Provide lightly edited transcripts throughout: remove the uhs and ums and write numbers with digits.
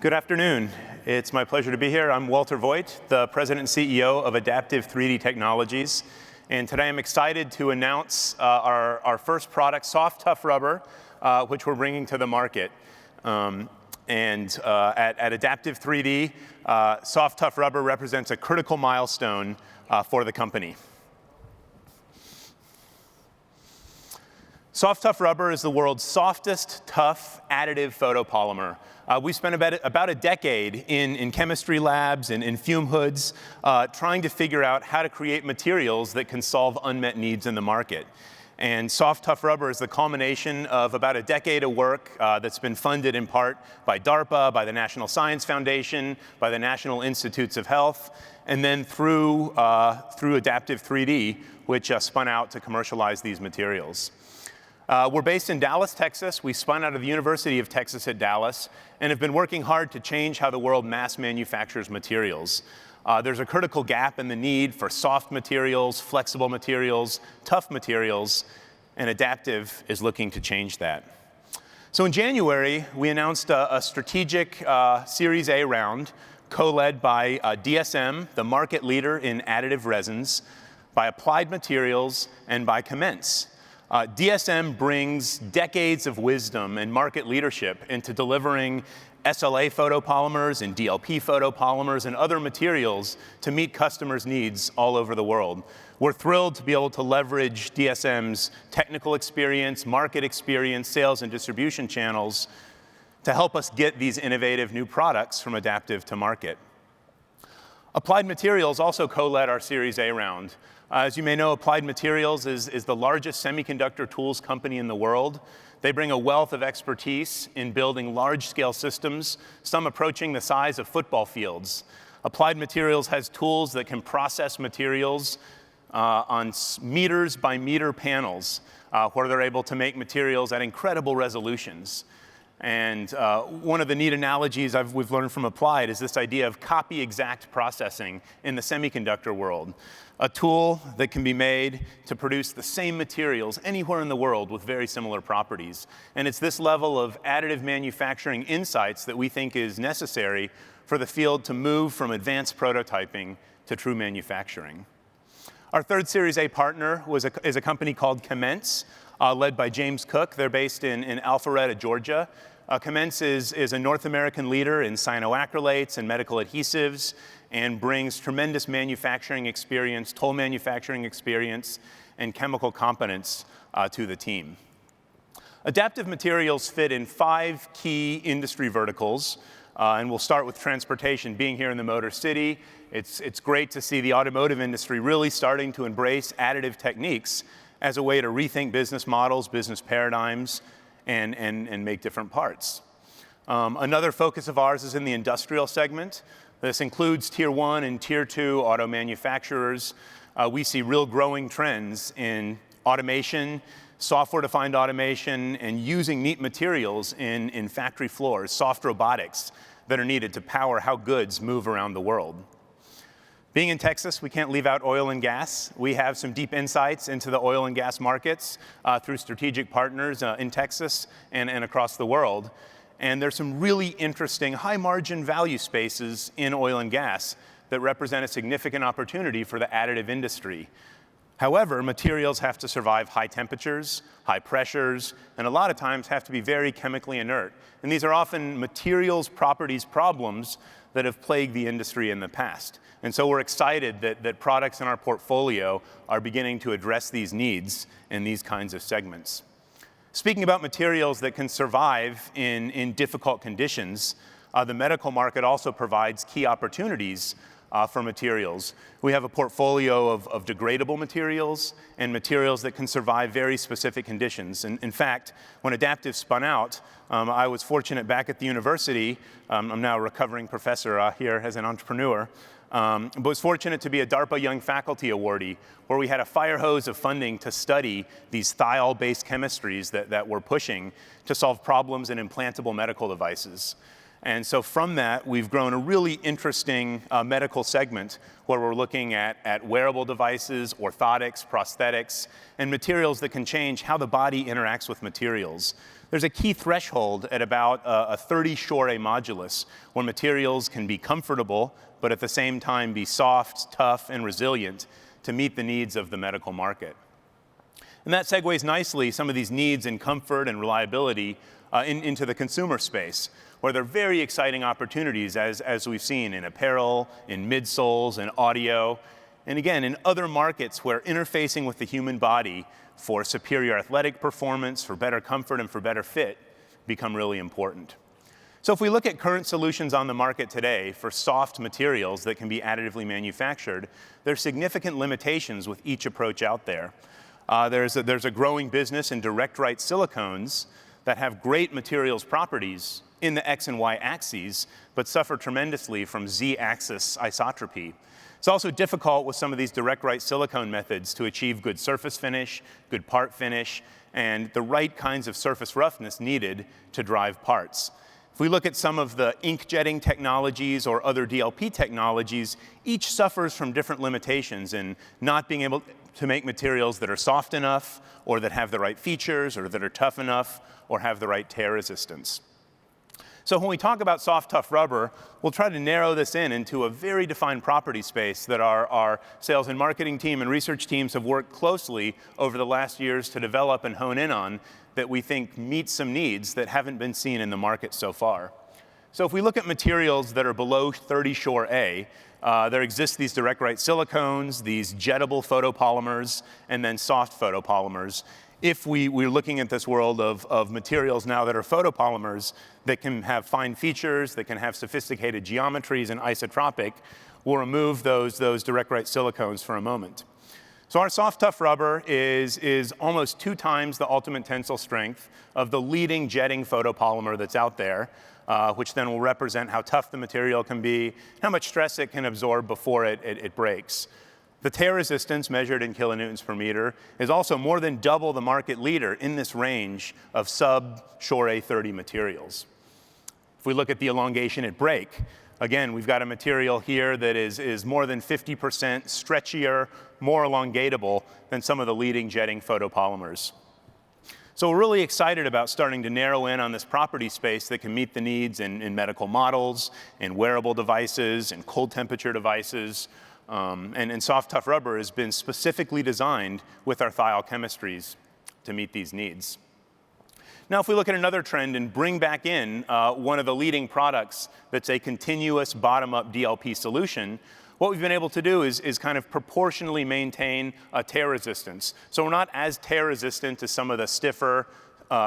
Good afternoon. It's my pleasure to be here. I'm Walter Voit, the President and CEO of Adaptive3D Technologies. And today I'm excited to announce our first product, Soft ToughRubber, which we're bringing to the market. At Adaptive3D, Soft ToughRubber represents a critical milestone for the company. Soft ToughRubber is the world's softest, tough, additive photopolymer. We spent about a decade in chemistry labs and in fume hoods trying to figure out how to create materials that can solve unmet needs in the market. And Soft ToughRubber is the culmination of about a decade of work that's been funded in part by DARPA, by the National Science Foundation, by the National Institutes of Health, and then through Adaptive3D, which spun out to commercialize these materials. We're based in Dallas, Texas. We spun out of the University of Texas at Dallas and have been working hard to change how the world mass manufactures materials. There's a critical gap in the need for soft materials, flexible materials, tough materials, and Adaptive is looking to change that. So in January, we announced a strategic Series A round co-led by DSM, the market leader in additive resins, by Applied Materials, and by Commence. DSM brings decades of wisdom and market leadership into delivering SLA photopolymers and DLP photopolymers and other materials to meet customers' needs all over the world. We're thrilled to be able to leverage DSM's technical experience, market experience, sales and distribution channels to help us get these innovative new products from Adaptive to market. Applied Materials also co-led our Series A round. As you may know, Applied Materials is the largest semiconductor tools company in the world. They bring a wealth of expertise in building large-scale systems, some approaching the size of football fields. Applied Materials has tools that can process materials on meters by meter panels, where they're able to make materials at incredible resolutions. And one of the neat analogies we've learned from Applied is this idea of copy-exact processing in the semiconductor world. A tool that can be made to produce the same materials anywhere in the world with very similar properties. And it's this level of additive manufacturing insights that we think is necessary for the field to move from advanced prototyping to true manufacturing. Our third Series A partner is a company called Commence, led by James Cook. They're based in Alpharetta, Georgia. Commence is a North American leader in cyanoacrylates and medical adhesives and brings tremendous manufacturing experience, toll manufacturing experience, and chemical competence to the team. Adaptive materials fit in 5 key industry verticals, and we'll start with transportation. Being here in the Motor City, it's great to see the automotive industry really starting to embrace additive techniques as a way to rethink business models, business paradigms, and make different parts. Another focus of ours is in the industrial segment. This includes Tier 1 and Tier 2 auto manufacturers. We see real growing trends in automation, software-defined automation, and using neat materials in factory floors, soft robotics that are needed to power how goods move around the world. Being in Texas, we can't leave out oil and gas. We have some deep insights into the oil and gas markets through strategic partners in Texas and across the world. And there's some really interesting high-margin value spaces in oil and gas that represent a significant opportunity for the additive industry. However, materials have to survive high temperatures, high pressures, and a lot of times have to be very chemically inert. And these are often materials properties problems that have plagued the industry in the past. And so we're excited that products in our portfolio are beginning to address these needs in these kinds of segments. Speaking about materials that can survive in difficult conditions, the medical market also provides key opportunities for materials. We have a portfolio of degradable materials and materials that can survive very specific conditions. And in fact, when Adaptive spun out, I was fortunate back at the university. I'm now a recovering professor here as an entrepreneur. But was fortunate to be a DARPA Young Faculty Awardee, where we had a fire hose of funding to study these thiol-based chemistries that we're pushing to solve problems in implantable medical devices. And so from that, we've grown a really interesting medical segment where we're looking at wearable devices, orthotics, prosthetics, and materials that can change how the body interacts with materials. there's a key threshold at about a 30 Shore modulus where materials can be comfortable, but at the same time be soft, tough, and resilient to meet the needs of the medical market. And that segues nicely some of these needs in comfort and reliability into the consumer space, where there are very exciting opportunities, as we've seen in apparel, in midsoles, and audio, and again, in other markets where interfacing with the human body for superior athletic performance, for better comfort, and for better fit become really important. So if we look at current solutions on the market today for soft materials that can be additively manufactured, there are significant limitations with each approach out there. There's a growing business in direct write silicones that have great materials properties in the X and Y axes, but suffer tremendously from Z-axis isotropy. It's also difficult with some of these direct write silicone methods to achieve good surface finish, good part finish, and the right kinds of surface roughness needed to drive parts. If we look at some of the ink jetting technologies or other DLP technologies, each suffers from different limitations in not being able to make materials that are soft enough, or that have the right features, or that are tough enough, or have the right tear resistance. So when we talk about soft, tough rubber, we'll try to narrow this into a very defined property space that our sales and marketing team and research teams have worked closely over the last years to develop and hone in on, that we think meets some needs that haven't been seen in the market so far. So if we look at materials that are below 30 Shore A, there exist these direct write silicones, these jettable photopolymers, and then soft photopolymers. If we're looking at this world of materials now that are photopolymers that can have fine features, that can have sophisticated geometries and isotropic, we'll remove those direct write silicones for a moment. So our soft, tough rubber is almost 2 times the ultimate tensile strength of the leading jetting photopolymer that's out there, which then will represent how tough the material can be, how much stress it can absorb before it breaks. The tear resistance, measured in kilonewtons per meter, is also more than double the market leader in this range of sub-Shore A30 materials. If we look at the elongation at break, again, we've got a material here that is more than 50% stretchier, more elongatable than some of the leading jetting photopolymers. So we're really excited about starting to narrow in on this property space that can meet the needs in medical models, in wearable devices, in cold temperature devices, and soft, tough rubber has been specifically designed with our thiol chemistries to meet these needs. Now, if we look at another trend and bring back in one of the leading products that's a continuous bottom-up DLP solution, what we've been able to do is kind of proportionally maintain a tear resistance. So we're not as tear resistant as some of the stiffer,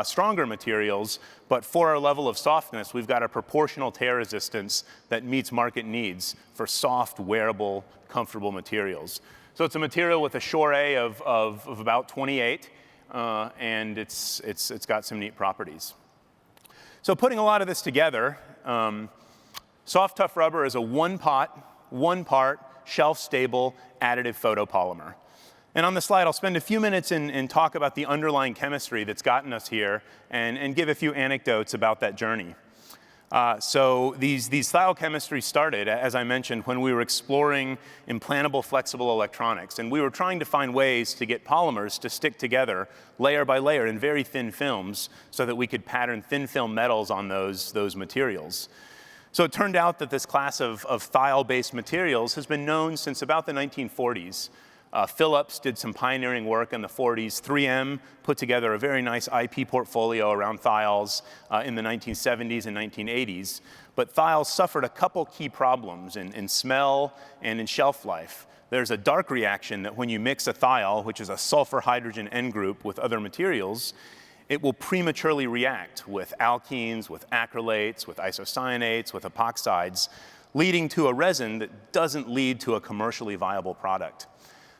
stronger materials, but for our level of softness, we've got a proportional tear resistance that meets market needs for soft, wearable, comfortable materials. So it's a material with a Shore A of about 28, and it's got some neat properties. So putting a lot of this together, soft, tough rubber is a one-part, shelf-stable, additive photopolymer. And on the slide, I'll spend a few minutes and talk about the underlying chemistry that's gotten us here and give a few anecdotes about that journey. So these thiol chemistries started, as I mentioned, when we were exploring implantable flexible electronics. And we were trying to find ways to get polymers to stick together layer by layer in very thin films so that we could pattern thin film metals on those materials. So it turned out that this class of thiol-based materials has been known since about the 1940s. Philips did some pioneering work in the 40s. 3M put together a very nice IP portfolio around thiols in the 1970s and 1980s. But thiols suffered a couple key problems in smell and in shelf life. There's a dark reaction that when you mix a thiol, which is a sulfur hydrogen N group, with other materials, it will prematurely react with alkenes, with acrylates, with isocyanates, with epoxides, leading to a resin that doesn't lead to a commercially viable product.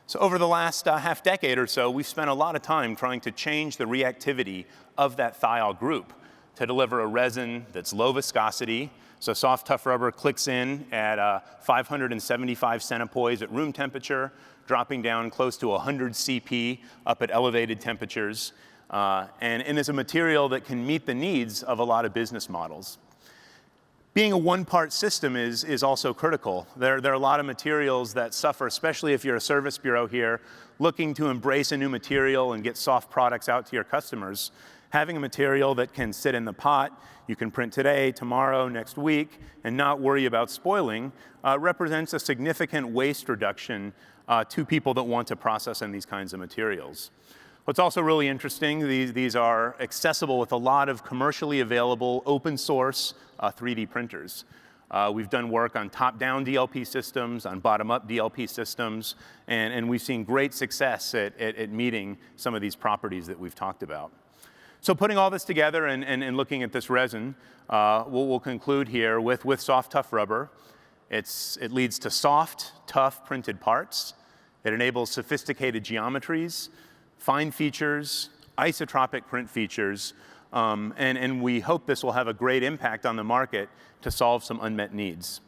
So over the last half decade or so, we've spent a lot of time trying to change the reactivity of that thiol group to deliver a resin that's low viscosity. So soft, tough rubber clicks in at 575 centipoise at room temperature, dropping down close to 100 CP up at elevated temperatures. And is a material that can meet the needs of a lot of business models. Being a one-part system is also critical. There are a lot of materials that suffer, especially if you're a service bureau here, looking to embrace a new material and get soft products out to your customers. Having a material that can sit in the pot, you can print today, tomorrow, next week, and not worry about spoiling, represents a significant waste reduction to people that want to process in these kinds of materials. What's also really interesting, these are accessible with a lot of commercially available open source 3D printers. We've done work on top-down DLP systems, on bottom-up DLP systems, and we've seen great success at meeting some of these properties that we've talked about. So putting all this together and looking at this resin, we'll conclude here with soft, tough rubber. It leads to soft, tough printed parts. It enables sophisticated geometries, fine features, isotropic print features, and we hope this will have a great impact on the market to solve some unmet needs.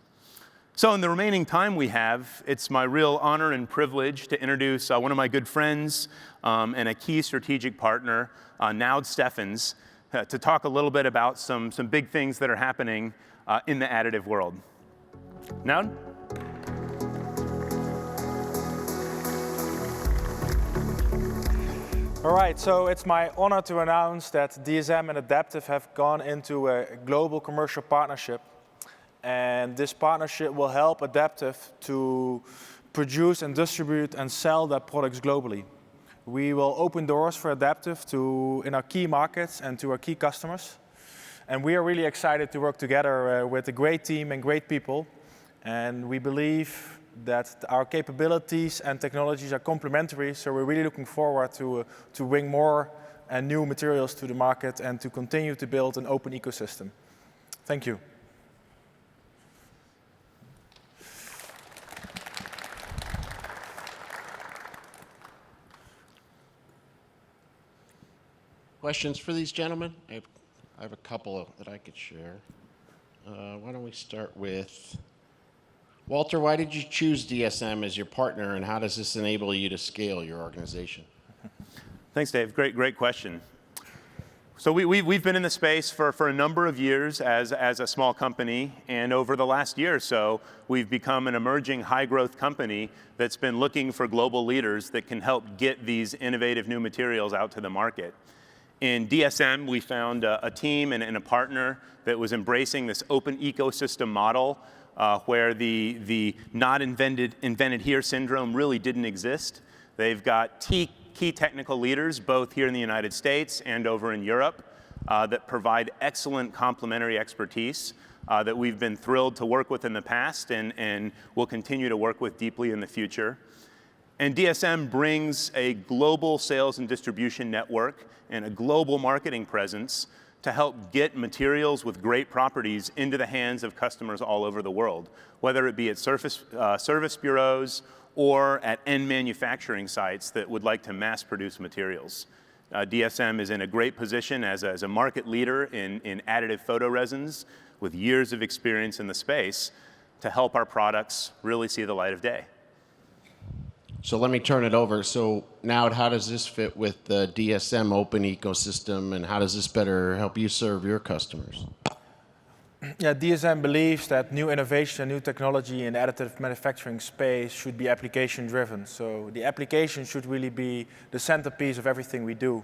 So in the remaining time we have, it's my real honor and privilege to introduce one of my good friends and a key strategic partner, Noud Steffens, to talk a little bit about some big things that are happening in the additive world. Noud? All right, so it's my honor to announce that DSM and Adaptive have gone into a global commercial partnership. And this partnership will help Adaptive to produce and distribute and sell their products globally. We will open doors for Adaptive in our key markets and to our key customers. And we are really excited to work together with a great team and great people. And we believe that our capabilities and technologies are complementary, so we're really looking forward to bring more and new materials to the market and to continue to build an open ecosystem. Thank you. Questions for these gentlemen? I have a couple that I could share. Why don't we start with Walter? Why did you choose DSM as your partner, and how does this enable you to scale your organization? Thanks, Dave. Great question. So we've been in the space for a number of years as a small company, and over the last year or so, we've become an emerging high-growth company that's been looking for global leaders that can help get these innovative new materials out to the market. In DSM, we found a team and a partner that was embracing this open ecosystem model where the not invented here syndrome really didn't exist. They've got key technical leaders, both here in the United States and over in Europe, that provide excellent complementary expertise that we've been thrilled to work with in the past and will continue to work with deeply in the future. And DSM brings a global sales and distribution network and a global marketing presence to help get materials with great properties into the hands of customers all over the world, whether it be at service bureaus or at end manufacturing sites that would like to mass produce materials. DSM is in a great position as a market leader in additive photoresins with years of experience in the space to help our products really see the light of day. So let me turn it over. So now, how does this fit with the DSM open ecosystem, and how does this better help you serve your customers? Yeah, DSM believes that new innovation and new technology in the additive manufacturing space should be application-driven. So the application should really be the centerpiece of everything we do.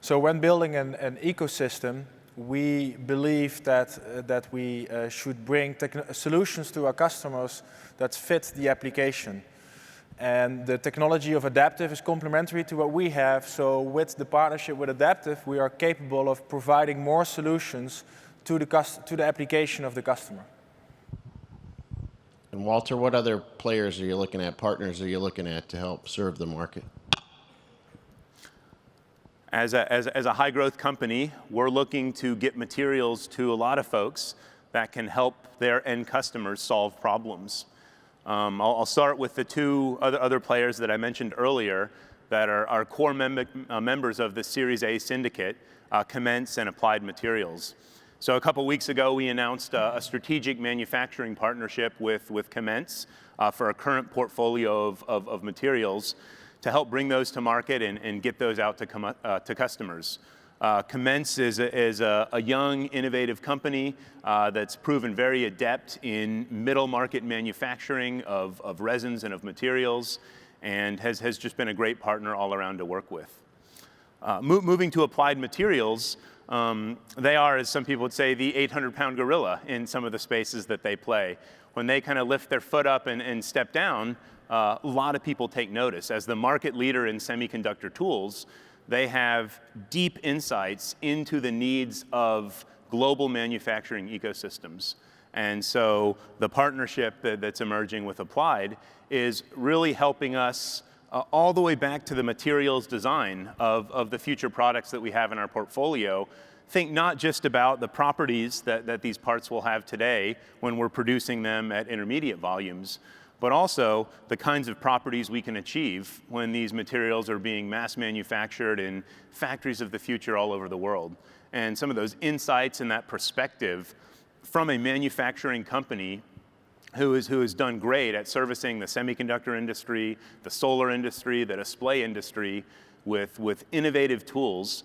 So when building an ecosystem, we believe that we should bring solutions to our customers that fit the application. And the technology of Adaptive is complementary to what we have. So with the partnership with Adaptive, we are capable of providing more solutions to the application of the customer. And Walter, what other players are you looking at, partners are you looking at to help serve the market? As a high-growth company, we're looking to get materials to a lot of folks that can help their end customers solve problems. I'll start with the two other players that I mentioned earlier that are core members of the Series A syndicate, Commence and Applied Materials. So a couple weeks ago, we announced a strategic manufacturing partnership with Commence for a current portfolio of materials to help bring those to market and get those out to customers. Commence is a young, innovative company that's proven very adept in middle market manufacturing of resins and of materials, and has just been a great partner all around to work with. Moving to applied materials, they are, as some people would say, the 800-pound gorilla in some of the spaces that they play. When they kind of lift their foot up and step down, a lot of people take notice. As the market leader in semiconductor tools, they have deep insights into the needs of global manufacturing ecosystems. And so the partnership that's emerging with Applied is really helping us all the way back to the materials design of the future products that we have in our portfolio. Think not just about the properties that these parts will have today when we're producing them at intermediate volumes, but also the kinds of properties we can achieve when these materials are being mass manufactured in factories of the future all over the world. And some of those insights and that perspective from a manufacturing company who has done great at servicing the semiconductor industry, the solar industry, the display industry with innovative tools.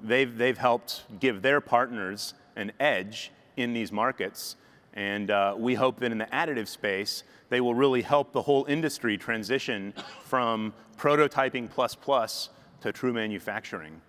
They've helped give their partners an edge in these markets. And we hope that in the additive space, they will really help the whole industry transition from prototyping plus to true manufacturing.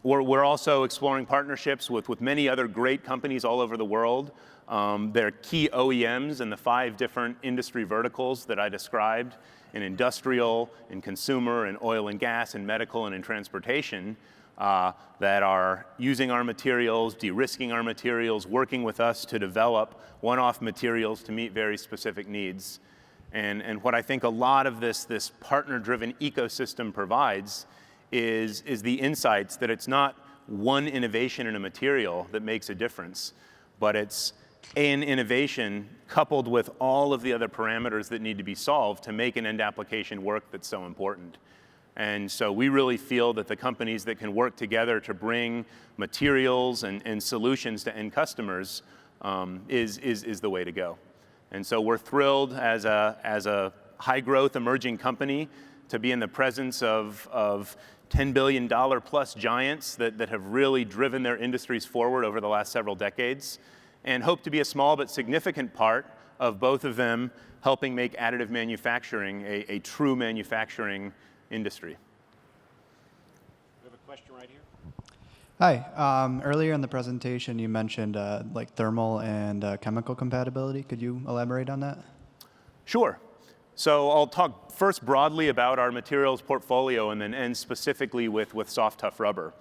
We're also exploring partnerships with many other great companies all over the world. They're key OEMs in the 5 different industry verticals that I described, in industrial, in consumer, in oil and gas, in medical, and in transportation, that are using our materials, de-risking our materials, working with us to develop one-off materials to meet very specific needs. And what I think a lot of this partner-driven ecosystem provides is the insights that it's not one innovation in a material that makes a difference, but it's an innovation coupled with all of the other parameters that need to be solved to make an end application work that's so important. And so we really feel that the companies that can work together to bring materials and solutions to end customers is the way to go. And so we're thrilled as a high-growth emerging company to be in the presence of $10 billion plus giants that have really driven their industries forward over the last several decades, and hope to be a small but significant part of both of them helping make additive manufacturing a true manufacturing industry. We have a question right here. Hi. Earlier in the presentation, you mentioned like thermal and chemical compatibility. Could you elaborate on that? Sure. So I'll talk first broadly about our materials portfolio and then end specifically with soft tough rubber.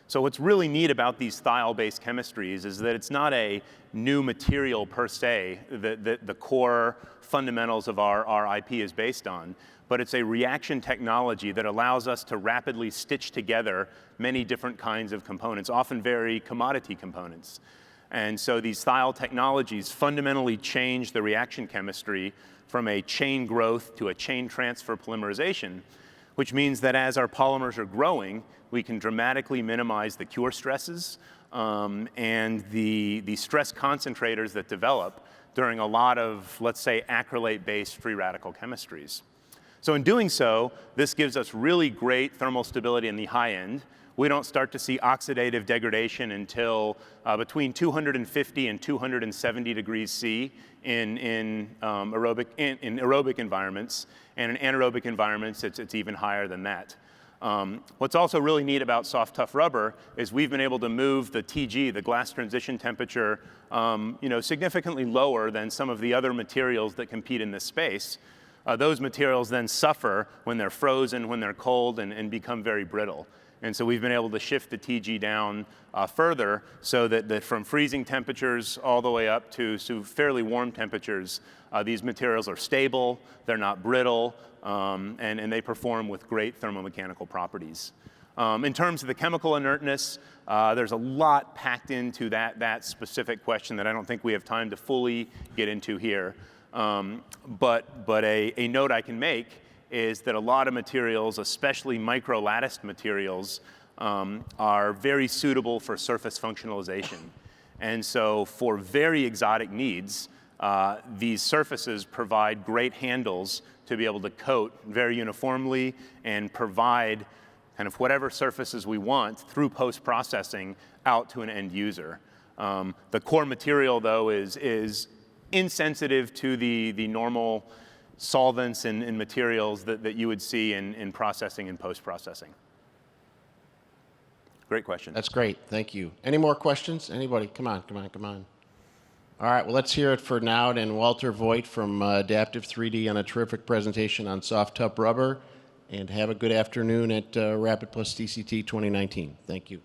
So what's really neat about these thiol-based chemistries is that it's not a new material per se that the core fundamentals of our IP is based on, but it's a reaction technology that allows us to rapidly stitch together many different kinds of components, often very commodity components. And so these thiol technologies fundamentally change the reaction chemistry from a chain growth to a chain transfer polymerization, which means that as our polymers are growing, we can dramatically minimize the cure stresses and the stress concentrators that develop during a lot of, let's say, acrylate-based free radical chemistries. So in doing so, this gives us really great thermal stability in the high end. We don't start to see oxidative degradation until between 250 and 270 degrees C in aerobic environments, and in anaerobic environments, it's even higher than that. What's also really neat about soft tough rubber is we've been able to move the TG, the glass transition temperature, significantly lower than some of the other materials that compete in this space. Those materials then suffer when they're frozen, when they're cold, and become very brittle. And so we've been able to shift the TG down further so that from freezing temperatures all the way up to fairly warm temperatures, these materials are stable, they're not brittle, and they perform with great thermomechanical properties. In terms of the chemical inertness, there's a lot packed into that specific question that I don't think we have time to fully get into here. But a note I can make is that a lot of materials, especially micro-latticed materials, are very suitable for surface functionalization. And so for very exotic needs, these surfaces provide great handles to be able to coat very uniformly and provide kind of whatever surfaces we want through post-processing out to an end user. The core material, though, is insensitive to the normal solvents and materials that you would see in processing and post-processing. Great question. That's great. Thank you. Any more questions? Anybody? Come on, come on, come on. All right, well, let's hear it for Naud and Walter Voit from Adaptive3D on a terrific presentation on soft ToughRubber. And have a good afternoon at RAPID + TCT 2019. Thank you.